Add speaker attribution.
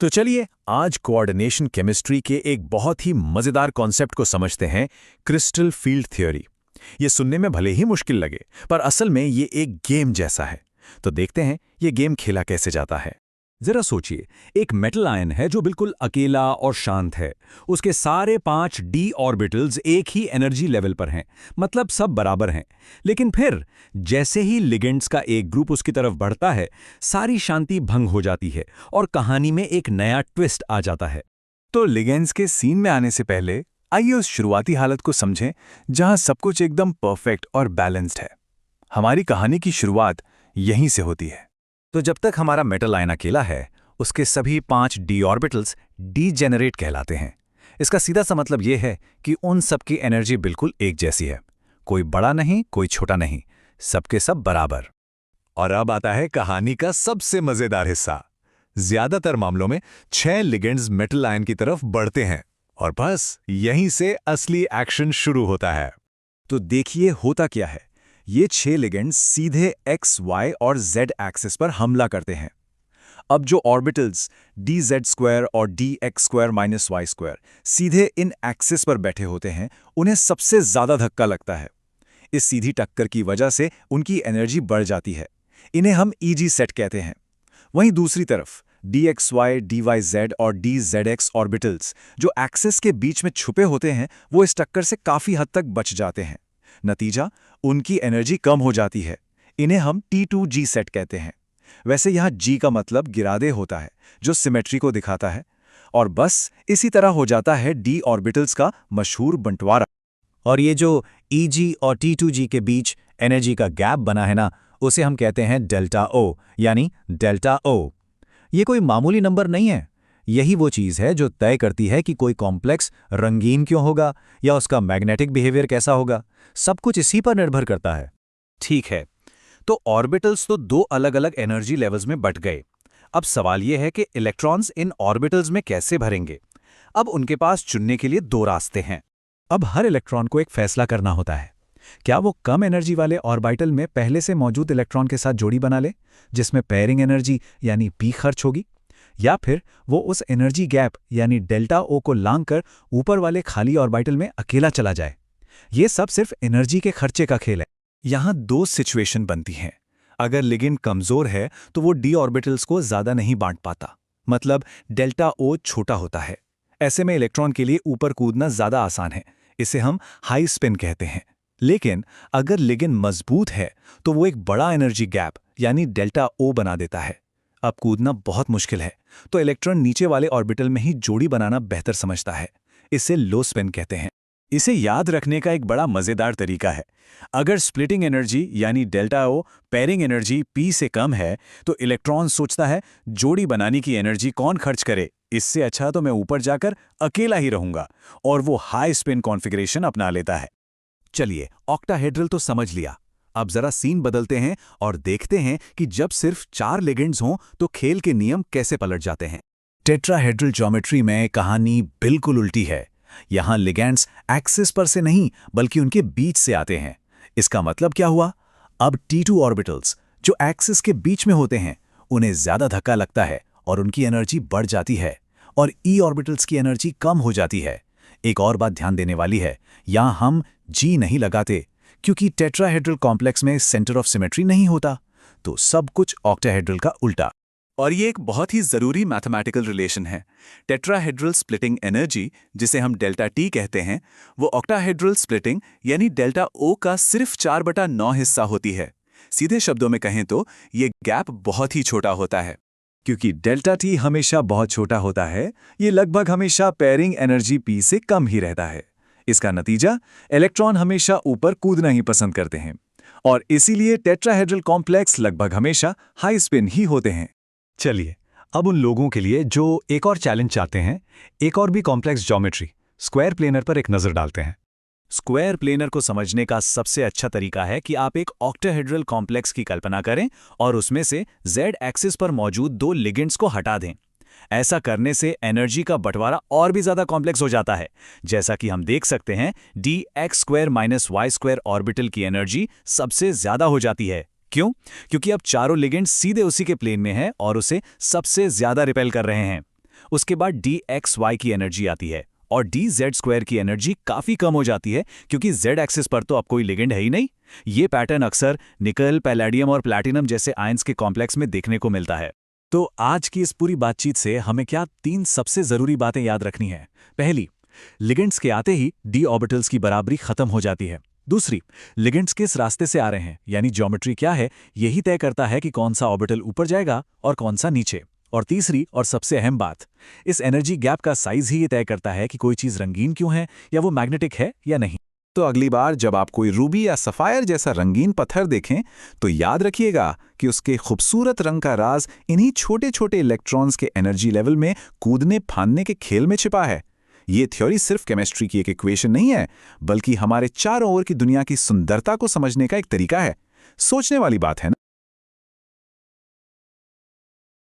Speaker 1: तो चलिए आज कोऑर्डिनेशन केमिस्ट्री के एक बहुत ही मजेदार कॉन्सेप्ट को समझते हैं, क्रिस्टल फील्ड थ्योरी। ये सुनने में भले ही मुश्किल लगे, पर असल में ये एक गेम जैसा है। तो देखते हैं ये गेम खेला कैसे जाता है।
Speaker 2: जरा सोचिए, एक मेटल आयन है जो बिल्कुल अकेला और शांत है। उसके सारे 5 डी ऑर्बिटल्स एक ही एनर्जी लेवल पर हैं, मतलब सब बराबर हैं। लेकिन फिर जैसे ही लिगेंड्स का एक ग्रुप उसकी तरफ बढ़ता है, सारी शांति भंग हो जाती है और कहानी में एक नया ट्विस्ट आ जाता है।
Speaker 1: तो लिगेंड्स के सीन में आने से पहले आइए उस शुरुआती हालत को समझें जहां सब कुछ एकदम परफेक्ट और बैलेंस्ड है। हमारी कहानी की शुरुआत यहीं से होती है।
Speaker 2: तो जब तक हमारा मेटल आयन अकेला है, उसके सभी 5 डी ऑर्बिटल्स डीजेनरेट कहलाते हैं। इसका सीधा सा मतलब यह है कि उन सब की एनर्जी बिल्कुल एक जैसी है। कोई बड़ा नहीं, कोई छोटा नहीं, सबके सब बराबर।
Speaker 3: और अब आता है कहानी का सबसे मजेदार हिस्सा। ज्यादातर मामलों में 6 लिगेंड्स मेटल आयन की तरफ बढ़ते हैं और बस यहीं से असली एक्शन शुरू होता है।
Speaker 2: तो देखिए होता क्या है। ये 6 लिगेंड्स सीधे एक्स, वाई और जेड एक्सिस पर हमला करते हैं। अब जो ऑर्बिटल्स dz² और dx² - y² सीधे इन एक्सिस पर बैठे होते हैं, उन्हें सबसे ज्यादा धक्का लगता है। इस सीधी टक्कर की वजह से उनकी एनर्जी बढ़ जाती है। इन्हें हम ईजी सेट कहते हैं। वहीं दूसरी तरफ dxy, dyz और dzx ऑर्बिटल्स जो एक्सिस के बीच में छुपे होते हैं, वो इस टक्कर से काफी हद तक बच जाते हैं। नतीजा, उनकी एनर्जी कम हो जाती है। इन्हें हम T2G सेट कहते हैं। वैसे यहाँ G का मतलब गिरादे होता है, जो सिमेट्री को दिखाता है। और बस इसी तरह हो जाता है d ऑर्बिटल्स का मशहूर बंटवारा। और ये जो Eg और T2G के बीच एनर्जी का गैप बना है ना, उसे हम कहते हैं डेल्टा O, यानी डेल्टा O। ये कोई मामूली नंबर नहीं है। यही वो चीज़ है जो तय करती है कि कोई कॉम्प्लेक्स रंगीन क्यों होगा या उसका मैग्नेटिक बिहेवियर कैसा होगा। सब कुछ इसी पर निर्भर करता है। ठीक है, तो ऑर्बिटल्स तो 2 अलग-अलग एनर्जी लेवल्स में बट गए। अब सवाल यह है कि इलेक्ट्रॉन्स इन ऑर्बिटल्स में कैसे भरेंगे। अब उनके पास चुनने के लिए 2 रास्ते हैं। अब हर इलेक्ट्रॉन को एक फैसला करना होता है। क्या वो कम एनर्जी वाले ऑर्बिटल में पहले से मौजूद इलेक्ट्रॉन के साथ जोड़ी बना ले, जिसमें पेयरिंग एनर्जी यानी पी खर्च होगी, या फिर वो उस एनर्जी गैप यानी डेल्टा ओ को लांघकर ऊपर वाले खाली ऑर्बिटल में अकेला चला जाए। ये सब सिर्फ एनर्जी के खर्चे का खेल है। यहाँ 2 सिचुएशन बनती हैं। अगर लिगेंड कमजोर है तो वो डी ऑर्बिटल्स को ज्यादा नहीं बांट पाता, मतलब डेल्टा ओ छोटा होता है। ऐसे में इलेक्ट्रॉन के लिए ऊपर कूदना ज्यादा आसान है। इसे हम हाई स्पिन कहते हैं। लेकिन अगर लिगेंड मजबूत है तो वो एक बड़ा एनर्जी गैप यानी डेल्टा ओ बना देता है। अब कूदना बहुत मुश्किल है, तो इलेक्ट्रॉन नीचे वाले ऑर्बिटल में ही जोड़ी बनाना बेहतर समझता है। इसे लो स्पिन कहते हैं। इसे याद रखने का एक बड़ा मजेदार तरीका है। अगर स्प्लिटिंग एनर्जी यानी डेल्टा ओ पेयरिंग एनर्जी पी से कम है, तो इलेक्ट्रॉन सोचता है जोड़ी बनाने की एनर्जी कौन खर्च करे, इससे अच्छा तो मैं ऊपर जाकर अकेला ही रहूंगा, और वो हाई स्पिन कॉन्फ़िगरेशन अपना लेता है। चलिए, ऑक्टाहेड्रल तो समझ लिया। अब जरा सीन बदलते हैं और देखते हैं कि जब सिर्फ 4 लिगेंड्स हों तो खेल के नियम कैसे पलट जाते हैं। टेट्राहेड्रल ज्योमेट्री में कहानी बिल्कुल उल्टी है। यहाँ लिगेंड्स एक्सिस पर से नहीं बल्कि उनके बीच से आते हैं। इसका मतलब क्या हुआ? अब T2 ऑर्बिटल्स जो एक्सिस के बीच में होते हैं, उन्हें ज्यादा धक्का लगता है और उनकी एनर्जी बढ़ जाती है, और E ऑर्बिटल्स की एनर्जी कम हो जाती है। एक और बात ध्यान देने वाली है, यहाँ हम G नहीं लगाते क्योंकि टेट्राहेड्रल कॉम्प्लेक्स में सेंटर ऑफ सिमेट्री नहीं होता। तो सब कुछ ऑक्टाहेड्रल का उल्टा। और ये एक बहुत ही जरूरी मैथमेटिकल रिलेशन है। टेट्राहेड्रल स्प्लिटिंग एनर्जी, जिसे हम डेल्टा T कहते हैं, वो ऑक्टाहेड्रल स्प्लिटिंग यानी डेल्टा O का सिर्फ 4/9 हिस्सा होती है। सीधे शब्दों में कहें तो ये गैप बहुत ही छोटा होता है। क्योंकि डेल्टा T हमेशा बहुत छोटा होता है, ये लगभग हमेशा पेयरिंग एनर्जी P से कम ही रहता है। इसका नतीजा, इलेक्ट्रॉन हमेशा ऊपर कूदना ही पसंद करते हैं, और इसीलिए टेट्राहेड्रल कॉम्प्लेक्स लगभग हमेशा हाई स्पिन ही होते हैं। चलिए, अब उन लोगों के लिए जो एक और चैलेंज चाहते हैं, एक और भी कॉम्प्लेक्स ज्योमेट्री स्क्वायर प्लेनर पर एक नजर डालते हैं। स्क्वायर प्लेनर को समझने का सबसे अच्छा तरीका है कि आप एक ऑक्टाहेड्रल कॉम्प्लेक्स की कल्पना करें और उसमें से Z एक्सिस पर मौजूद 2 लिगेंड्स को हटा दें। ऐसा करने से एनर्जी का बंटवारा और भी ज्यादा कॉम्प्लेक्स हो जाता है। जैसा कि हम देख सकते हैं, dx² - y² ऑर्बिटल की एनर्जी सबसे ज्यादा हो जाती है। क्यों? क्योंकि अब चारों लिगेंड्स सीधे उसी के प्लेन में हैं और उसे सबसे ज्यादा रिपेल कर रहे हैं। उसके बाद dxy की एनर्जी आती है और dz² की एनर्जी काफी कम हो जाती है क्योंकि z एक्सिस पर तो अब कोई लिगेंड है ही नहीं। ये पैटर्न अक्सर निकल, पैलेडियम और प्लैटिनम जैसे आयंस के कॉम्प्लेक्स में देखने को मिलता है। तो आज की इस पूरी बातचीत से हमें क्या 3 सबसे जरूरी बातें याद रखनी है। पहली, लिगेंड्स के आते ही d ऑर्बिटल्स की बराबरी खत्म हो जाती है। दूसरी, लिगेंड्स किस रास्ते से आ रहे हैं यानी ज्योमेट्री क्या है, यही तय करता है कि कौन सा ऑर्बिटल ऊपर जाएगा और कौन सा नीचे। और तीसरी और सबसे अहम बात, इस एनर्जी गैप का साइज ही ये तय करता है कि कोई चीज रंगीन क्यों है या वो मैग्नेटिक है या नहीं।
Speaker 1: तो अगली बार जब आप कोई रूबी या सफायर जैसा रंगीन पत्थर देखें तो याद रखिएगा कि उसके खूबसूरत रंग का राज इन्हीं छोटे छोटे इलेक्ट्रॉन्स के एनर्जी लेवल में कूदने फांदने के खेल में छिपा है। ये थ्योरी सिर्फ केमिस्ट्री की एक इक्वेशन नहीं है, बल्कि हमारे चारों ओर की दुनिया की सुंदरता को समझने का एक तरीका है। सोचने वाली बात है ना।